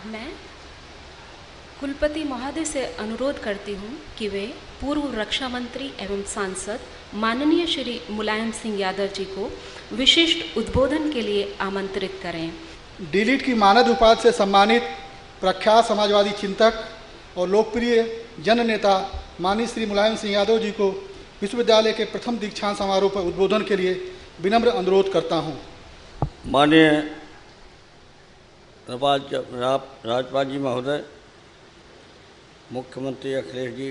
अब मैं कुलपति महोदय से अनुरोध करती हूँ कि वे पूर्व रक्षा मंत्री एवं सांसद माननीय श्री मुलायम सिंह यादव जी को विशिष्ट उद्बोधन के लिए आमंत्रित करें। डीलिट की मानद उपाधि से सम्मानित प्रख्यात समाजवादी चिंतक और लोकप्रिय जन नेता माननीय श्री मुलायम सिंह यादव जी को विश्वविद्यालय के प्रथम दीक्षांत समारोह पर उद्बोधन के लिए विनम्र अनुरोध करता हूँ। माननीय राज्यपाल जी महोदय, मुख्यमंत्री अखिलेश जी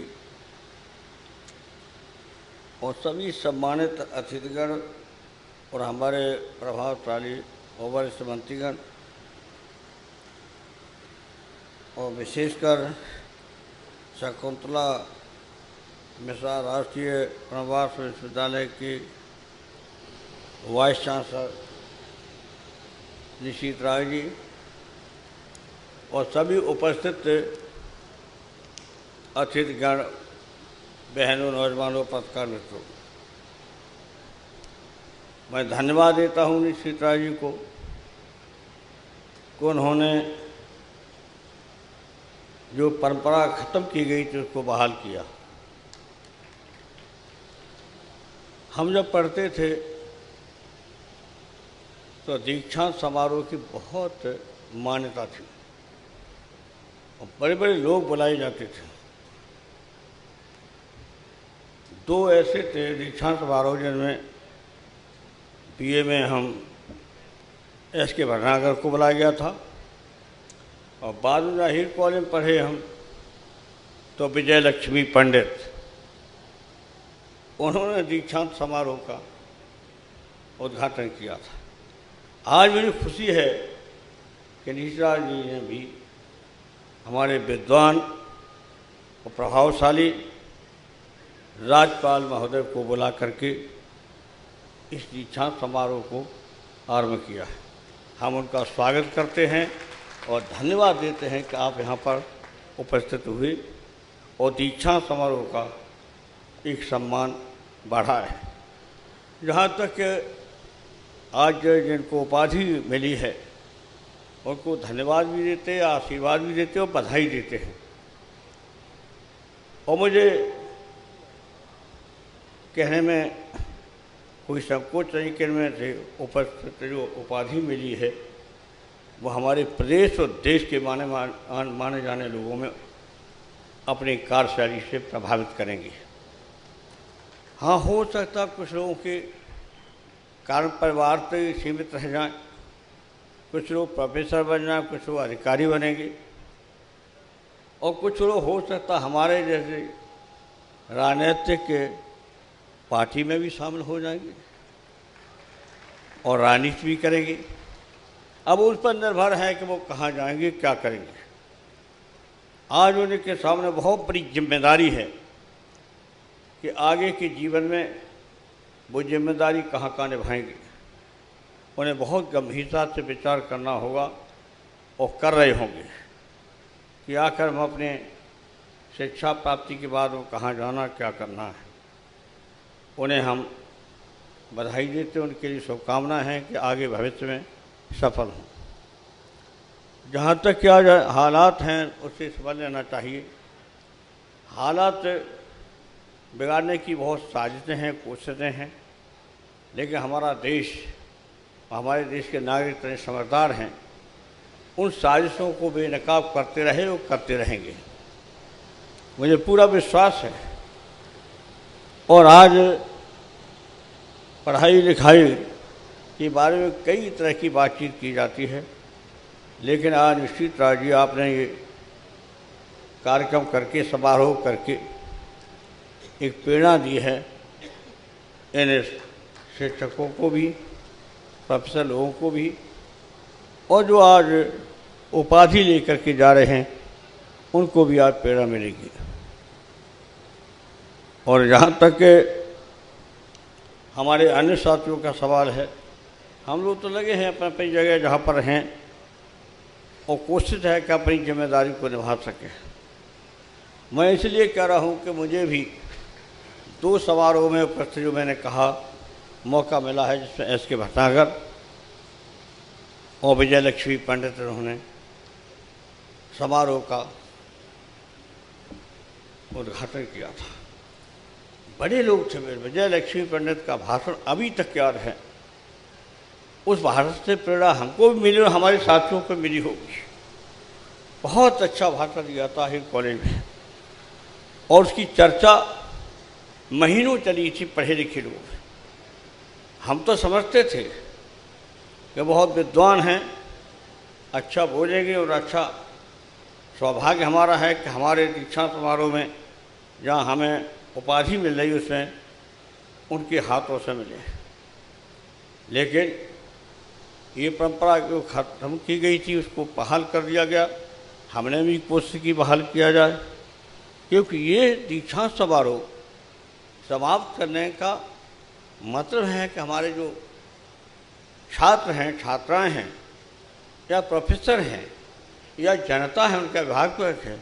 और सभी सम्मानित अतिथिगण और हमारे प्रभावशाली और वरिष्ठ मंत्रीगण और विशेषकर शकुंतला मिश्रा राष्ट्रीय प्रवास विश्वविद्यालय की वाइस चांसलर निशित राय जी और सभी उपस्थित अतिथिगण, बहनों, नौजवानों, पत्रकार मित्रों, मैं धन्यवाद देता हूँ निशित राय जी को कि उन्होंने जो परंपरा खत्म की गई थी उसको बहाल किया। हम जब पढ़ते थे तो दीक्षांत समारोह की बहुत मान्यता थी और बड़े बड़े लोग बुलाए जाते थे। दो ऐसे थे दीक्षांत समारोह जिनमें बीए में हम एस.के. भटनागर को बुलाया गया था और बाद में जाहिर कॉलेज में पढ़े हम तो विजय लक्ष्मी पंडित, उन्होंने दीक्षांत समारोह का उद्घाटन किया था। आज मुझे खुशी है कि निशित राय जी ने भी हमारे विद्वान और प्रभावशाली राज्यपाल महोदय को बुला करके इस दीक्षांत समारोह को आरंभ किया है। हम उनका स्वागत करते हैं और धन्यवाद देते हैं कि आप यहाँ पर उपस्थित हुए और दीक्षांत समारोह का एक सम्मान बढ़ा है। जहाँ तक आज जिनको उपाधि मिली है उनको धन्यवाद भी देते हैं, आशीर्वाद भी देते हैं और बधाई देते हैं। और मुझे कहने में कोई संकोच नहीं कि में से उपस्थित जो उपाधि मिली है वो हमारे प्रदेश और देश के माने जाने लोगों में अपनी कार्यशैली से प्रभावित करेंगी। हाँ, हो सकता कुछ लोगों के कारण परिवार तक सीमित रह जाएं, कुछ लोग प्रोफेसर बन जाएं, कुछ लोग अधिकारी बनेंगे और कुछ लोग हो सकता हमारे जैसे राजनीतिक पार्टी में भी शामिल हो जाएंगे और राजनीति भी करेंगे। अब उस पर निर्भर है कि वो कहाँ जाएंगे, क्या करेंगे। आज उनके सामने बहुत बड़ी जिम्मेदारी है कि आगे के जीवन में वो जिम्मेदारी कहाँ कहाँ निभाएंगे। उन्हें बहुत गंभीरता से विचार करना होगा और कर रहे होंगे कि आखिर हम अपने शिक्षा प्राप्ति के बाद वो कहाँ जाना, क्या करना है। उन्हें हम बधाई देते हैं, उनके लिए शुभकामनाएं हैं कि आगे भविष्य में सफल हों। जहाँ तक क्या हालात हैं उससे समझ लेना चाहिए। हालात बिगाड़ने की बहुत साजिशें हैं, कोशिशें हैं, लेकिन हमारा देश, हमारे देश के नागरिक इतने समझदार हैं, उन साजिशों को बेनकाब करते रहे और करते रहेंगे, मुझे पूरा विश्वास है। और आज पढ़ाई लिखाई के बारे में कई तरह की बातचीत की जाती है, लेकिन आज निश्चित राय जी आपने ये कार्यक्रम करके, समारोह करके एक प्रेरणा दी है इन शिक्षकों को भी, प्रोफेसर लोगों को भी, और जो आज उपाधि लेकर के जा रहे हैं उनको भी आज प्रेरणा मिलेगी। और जहाँ तक हमारे अन्य साथियों का सवाल है, हम लोग तो लगे हैं अपनी अपनी जगह जहाँ पर हैं और कोशिश है कि अपनी जिम्मेदारी को निभा सकें। मैं इसलिए कह रहा हूँ कि मुझे भी दो समारोह में उपस्थित जो मैंने कहा मौका मिला है, जिसमें एस.के. भटनागर और विजय लक्ष्मी पंडित उन्होंने समारोह का उद्घाटन किया था। बड़े लोग थे। मेरे विजय लक्ष्मी पंडित का भाषण अभी तक याद है। उस भाषण से प्रेरणा हमको भी मिली और हमारे साथियों को मिली होगी। बहुत अच्छा भाषण दिया था हिल कॉलेज में, और उसकी चर्चा महीनों चली थी पढ़े लिखे लोग। हम तो समझते थे कि बहुत विद्वान हैं, अच्छा बोलेंगे, और अच्छा सौभाग्य हमारा है कि हमारे दीक्षा समारोह में जहाँ हमें उपाधि मिल रही उसमें उनके हाथों से मिले। लेकिन ये परंपरा जो खत्म की गई थी उसको बहाल कर दिया गया। हमने भी कोशिश की बहाल किया जाए, क्योंकि ये दीक्षांत समारोह समाप्त करने का मतलब है कि हमारे जो छात्र हैं, छात्राएं हैं, या प्रोफेसर हैं, या जनता है, उनका अभिभावक है,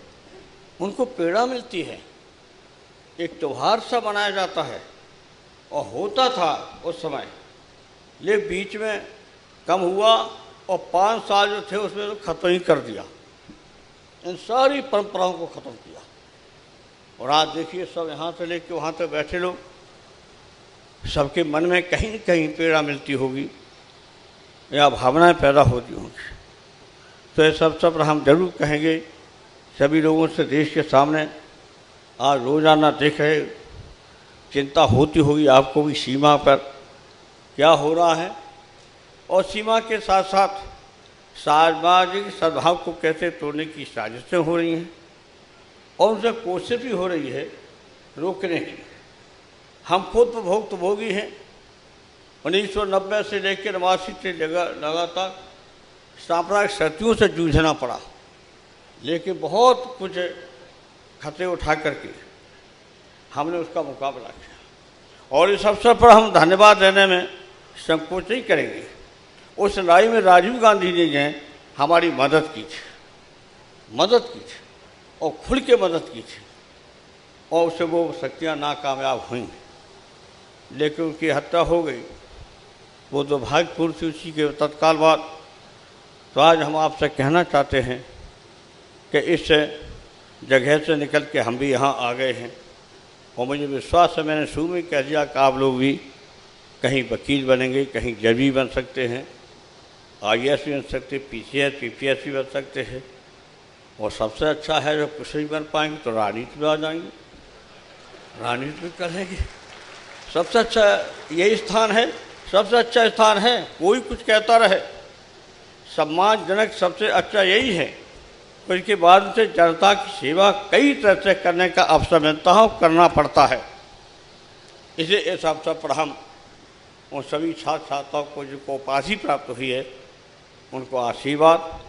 उनको प्रेरणा मिलती है। एक त्यौहार सा मनाया जाता है, और होता था उस समय, लेकिन बीच में कम हुआ और 5 साल जो थे उसमें तो ख़त्म ही कर दिया। इन सारी परंपराओं को ख़त्म किया। और आज देखिए सब यहाँ से लेके वहाँ तक बैठे लोग, सबके मन में कहीं न कहीं प्रेरणा मिलती होगी या भावनाएं पैदा होती होंगी। तो ये सब पर हम जरूर कहेंगे सभी लोगों से, देश के सामने आज रोज़ाना देख रहे, चिंता होती होगी आपको भी सीमा पर क्या हो रहा है, और सीमा के साथ साथ सामाजिक सद्भाव को कैसे तोड़ने की साजिशें हो रही हैं, और उनसे कोशिश भी हो रही है रोकने की। हम खुद भोगी हैं। 1990 से लेकर 89 से लगातार सांप्रदायिक शक्तियों से जूझना पड़ा, लेकिन बहुत कुछ खतरे उठा करके हमने उसका मुकाबला किया। और इस अवसर पर हम धन्यवाद देने में संकोच नहीं करेंगे। उस लड़ाई में राजीव गांधी जी ने हमारी मदद की थी और खुल के मदद की थी, और उससे वो शक्तियाँ नाकामयाब हुई, लेकिन उनकी हत्या हो गई। वो दुर्भाग्यपूर्ण थी उसी के तत्काल बाद। तो आज हम आपसे कहना चाहते हैं कि इस जगह से निकल के हम भी यहाँ आ गए हैं, और मुझे विश्वास है, मैंने शुरू में कह दिया कि आप लोग भी कहीं वकील बनेंगे, कहीं जज भी बन सकते हैं, IAS भी बन सकते, PCS PPS भी बन सकते हैं, और सबसे अच्छा है जब कुछ नहीं बन पाएंगे तो राजनीति में आ जाएंगे, राजनीति में करेंगे। सबसे अच्छा यही स्थान है, सबसे अच्छा स्थान है। कोई कुछ कहता रहे, सम्मानजनक सबसे अच्छा यही है। उसके बाद से जनता की सेवा कई तरह से करने का अवसर मिलता है और करना पड़ता है। इसे इस अवसर पर हम उन सभी छात्र छात्राओं को जिनको उपाधि प्राप्त हुई है उनको आशीर्वाद,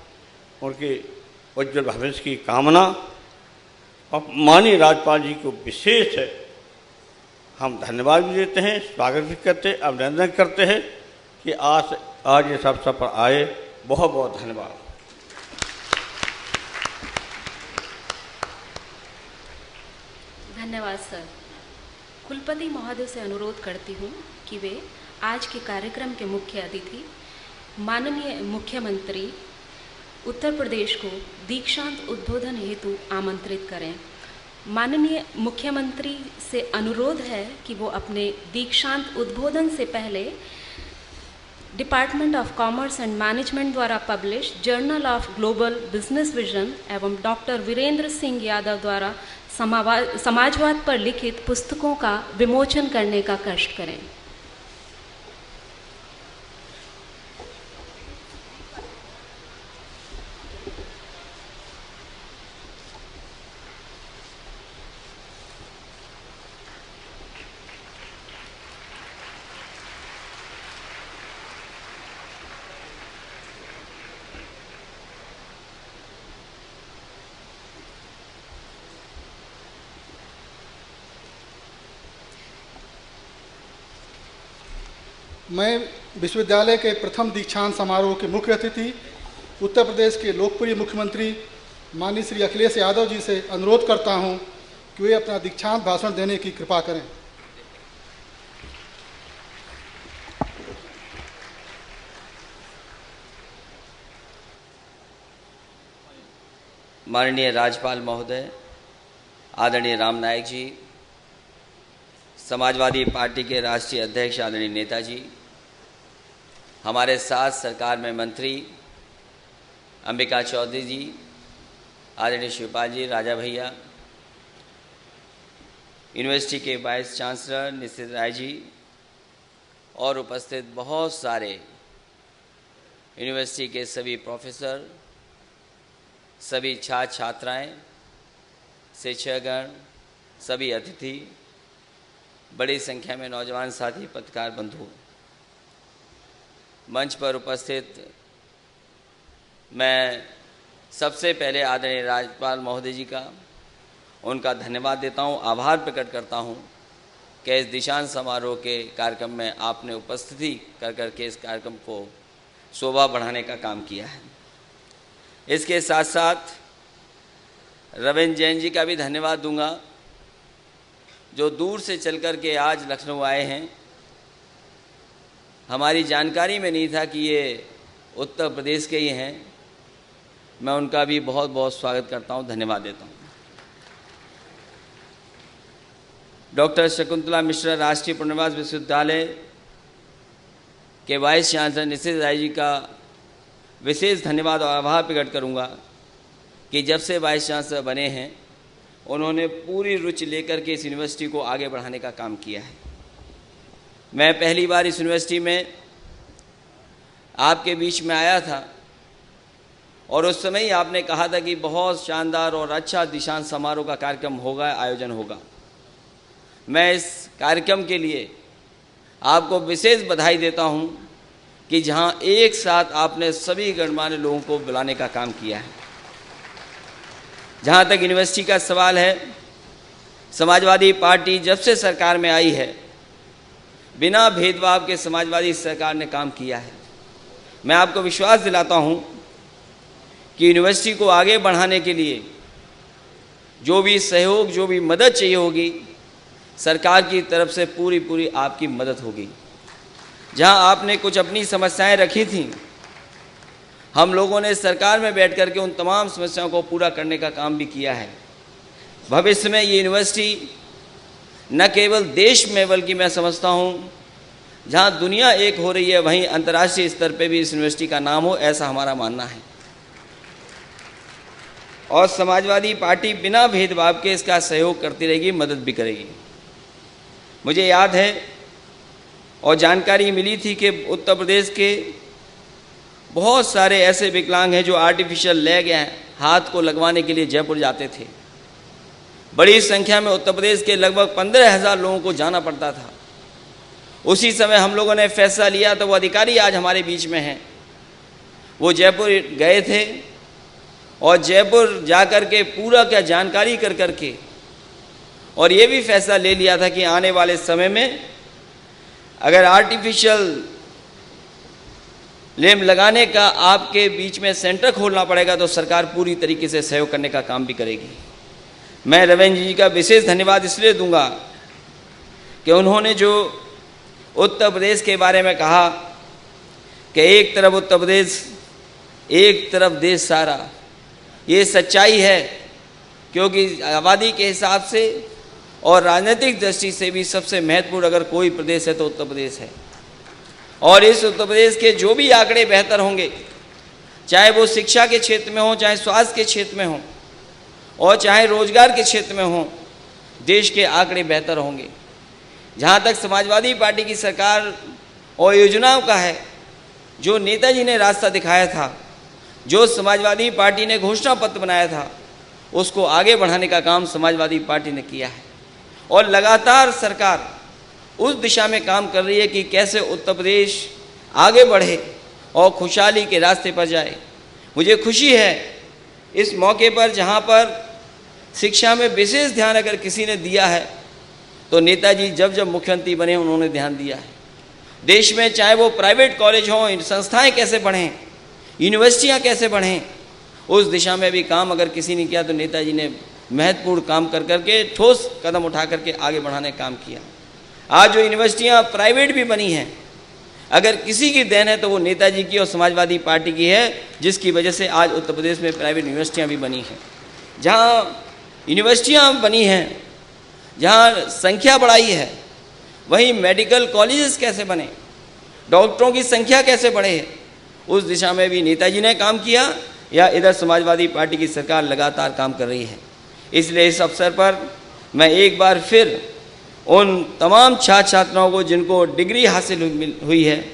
उनके उज्ज्वल भविष्य की कामना, और माननीय राज्यपाल जी को विशेष हम धन्यवाद भी देते हैं, स्वागत भी करते हैं, अभिनंदन करते हैं कि आज इस अवसर पर आए। बहुत बहुत धन्यवाद। धन्यवाद सर। कुलपति महोदय से अनुरोध करती हूँ कि वे आज के कार्यक्रम के मुख्य अतिथि माननीय मुख्यमंत्री उत्तर प्रदेश को दीक्षांत उद्बोधन हेतु आमंत्रित करें। माननीय मुख्यमंत्री से अनुरोध है कि वो अपने दीक्षांत उद्बोधन से पहले department of commerce and management द्वारा publish journal of global business vision एवं डॉक्टर वीरेंद्र सिंह यादव द्वारा समाजवाद पर लिखित पुस्तकों का विमोचन करने का कष्ट करें। मैं विश्वविद्यालय के प्रथम दीक्षांत समारोह के मुख्य अतिथि उत्तर प्रदेश के लोकप्रिय मुख्यमंत्री माननीय श्री अखिलेश यादव जी से अनुरोध करता हूं कि वे अपना दीक्षांत भाषण देने की कृपा करें। माननीय राज्यपाल महोदय, आदरणीय राम नायक जी, समाजवादी पार्टी के राष्ट्रीय अध्यक्ष आदरणीय नेताजी, हमारे साथ सरकार में मंत्री अंबिका चौधरी जी, आदरणीय शिवपाल जी, राजा भैया, यूनिवर्सिटी के वाइस चांसलर निशित राय जी और उपस्थित बहुत सारे यूनिवर्सिटी के सभी प्रोफेसर, सभी छात्र छात्राएं, शिक्षकगण, सभी अतिथि, बड़ी संख्या में नौजवान साथी, पत्रकार बंधु, मंच पर उपस्थित मैं सबसे पहले आदरणीय राज्यपाल महोदय जी का उनका धन्यवाद देता हूं, आभार प्रकट करता हूं कि इस दीक्षांत समारोह के कार्यक्रम में आपने उपस्थिति कर करके इस कार्यक्रम को शोभा बढ़ाने का काम किया है। इसके साथ साथ रविंद्र जैन जी का भी धन्यवाद दूंगा, जो दूर से चल कर के आज लखनऊ आए हैं। हमारी जानकारी में नहीं था कि ये उत्तर प्रदेश के ही हैं। मैं उनका भी बहुत बहुत स्वागत करता हूं, धन्यवाद देता हूं। डॉक्टर शकुंतला मिश्रा राष्ट्रीय पुनर्वास विश्वविद्यालय के वाइस चांसलर निशित राय जी का विशेष धन्यवाद और आभार प्रकट करूंगा कि जब से वाइस चांसलर बने हैं उन्होंने पूरी रुचि लेकर के इस यूनिवर्सिटी को आगे बढ़ाने का काम किया है। मैं पहली बार इस यूनिवर्सिटी में आपके बीच में आया था और उस समय ही आपने कहा था कि बहुत शानदार और अच्छा दीक्षांत समारोह का कार्यक्रम होगा, आयोजन होगा। मैं इस कार्यक्रम के लिए आपको विशेष बधाई देता हूं कि जहां एक साथ आपने सभी गणमान्य लोगों को बुलाने का काम किया है। जहां तक यूनिवर्सिटी का सवाल है, समाजवादी पार्टी जब से सरकार में आई है, बिना भेदभाव के समाजवादी सरकार ने काम किया है। मैं आपको विश्वास दिलाता हूं कि यूनिवर्सिटी को आगे बढ़ाने के लिए जो भी सहयोग, जो भी मदद चाहिए होगी, सरकार की तरफ से पूरी आपकी मदद होगी। जहां आपने कुछ अपनी समस्याएं रखी थीं, हम लोगों ने सरकार में बैठ कर के उन तमाम समस्याओं को पूरा करने का काम भी किया है। भविष्य में ये यूनिवर्सिटी न केवल देश में बल्कि मैं समझता हूँ जहाँ दुनिया एक हो रही है वहीं अंतर्राष्ट्रीय स्तर पे भी इस यूनिवर्सिटी का नाम हो, ऐसा हमारा मानना है। और समाजवादी पार्टी बिना भेदभाव के इसका सहयोग करती रहेगी, मदद भी करेगी। मुझे याद है और जानकारी मिली थी कि उत्तर प्रदेश के बहुत सारे ऐसे विकलांग हैं जो आर्टिफिशियल लेग हैं, हाथ को लगवाने के लिए जयपुर जाते थे। बड़ी संख्या में उत्तर प्रदेश के लगभग 15,000 लोगों को जाना पड़ता था। उसी समय हम लोगों ने फैसला लिया, तो वो अधिकारी आज हमारे बीच में हैं। वो जयपुर गए थे और जयपुर जाकर के पूरा क्या जानकारी कर करके और ये भी फैसला ले लिया था कि आने वाले समय में अगर आर्टिफिशियल लिम्ब लगाने का आपके बीच में सेंटर खोलना पड़ेगा तो सरकार पूरी तरीके से सहयोग करने का काम भी करेगी। मैं रविंद्र जी का विशेष धन्यवाद इसलिए दूंगा कि उन्होंने जो उत्तर प्रदेश के बारे में कहा कि एक तरफ उत्तर प्रदेश, एक तरफ देश सारा, ये सच्चाई है, क्योंकि आबादी के हिसाब से और राजनीतिक दृष्टि से भी सबसे महत्वपूर्ण अगर कोई प्रदेश है तो उत्तर प्रदेश है। और इस उत्तर प्रदेश के जो भी आंकड़े बेहतर होंगे, चाहे वो शिक्षा के क्षेत्र में हो, चाहे स्वास्थ्य के क्षेत्र में हो और चाहे रोजगार के क्षेत्र में हो, देश के आंकड़े बेहतर होंगे। जहाँ तक समाजवादी पार्टी की सरकार और योजनाओं का है, जो नेताजी ने रास्ता दिखाया था, जो समाजवादी पार्टी ने घोषणा पत्र बनाया था, उसको आगे बढ़ाने का काम समाजवादी पार्टी ने किया है। और लगातार सरकार उस दिशा में काम कर रही है कि कैसे उत्तर प्रदेश आगे बढ़े और खुशहाली के रास्ते पर जाए। मुझे खुशी है इस मौके पर, जहाँ पर शिक्षा में विशेष ध्यान अगर किसी ने दिया है तो नेताजी जब मुख्यमंत्री बने उन्होंने ध्यान दिया है। देश में चाहे वो प्राइवेट कॉलेज हों, संस्थाएं कैसे बढ़ें, यूनिवर्सिटियां कैसे बढ़ें, उस दिशा में भी काम अगर किसी ने किया तो नेताजी ने महत्वपूर्ण काम कर करके ठोस कदम उठा करके आगे बढ़ाने का काम किया। आज जो यूनिवर्सिटियां प्राइवेट भी बनी हैं, अगर किसी की देन है तो वो नेताजी की और समाजवादी पार्टी की है, जिसकी वजह से आज उत्तर प्रदेश में प्राइवेट यूनिवर्सिटियां भी बनी हैं। जहाँ यूनिवर्सिटियाँ बनी हैं, जहाँ संख्या बढ़ाई है, वहीं मेडिकल कॉलेजेस कैसे बने, डॉक्टरों की संख्या कैसे बढ़े, उस दिशा में भी नेताजी ने काम किया या इधर समाजवादी पार्टी की सरकार लगातार काम कर रही है। इसलिए इस अवसर पर मैं एक बार फिर उन तमाम छात्र छात्राओं को जिनको डिग्री हासिल हुई है,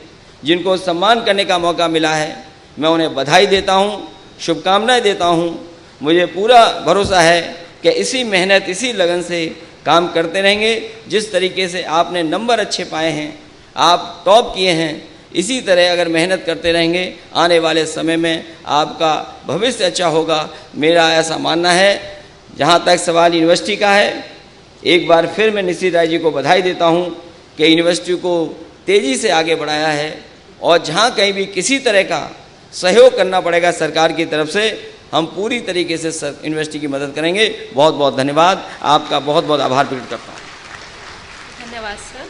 जिनको सम्मान करने का मौका मिला है, मैं उन्हें बधाई देता हूँ, शुभकामनाएं देता हूँ। मुझे पूरा भरोसा है कि इसी मेहनत, इसी लगन से काम करते रहेंगे। जिस तरीके से आपने नंबर अच्छे पाए हैं, आप टॉप किए हैं, इसी तरह अगर मेहनत करते रहेंगे आने वाले समय में आपका भविष्य अच्छा होगा, मेरा ऐसा मानना है। जहाँ तक सवाल यूनिवर्सिटी का है, एक बार फिर मैं निशित राय जी को बधाई देता हूँ कि यूनिवर्सिटी को तेज़ी से आगे बढ़ाया है, और जहाँ कहीं भी किसी तरह का सहयोग करना पड़ेगा सरकार की तरफ से, हम पूरी तरीके से यूनिवर्सिटी की मदद करेंगे। बहुत बहुत धन्यवाद, आपका बहुत बहुत आभार प्रकट करता हूँ। धन्यवाद सर।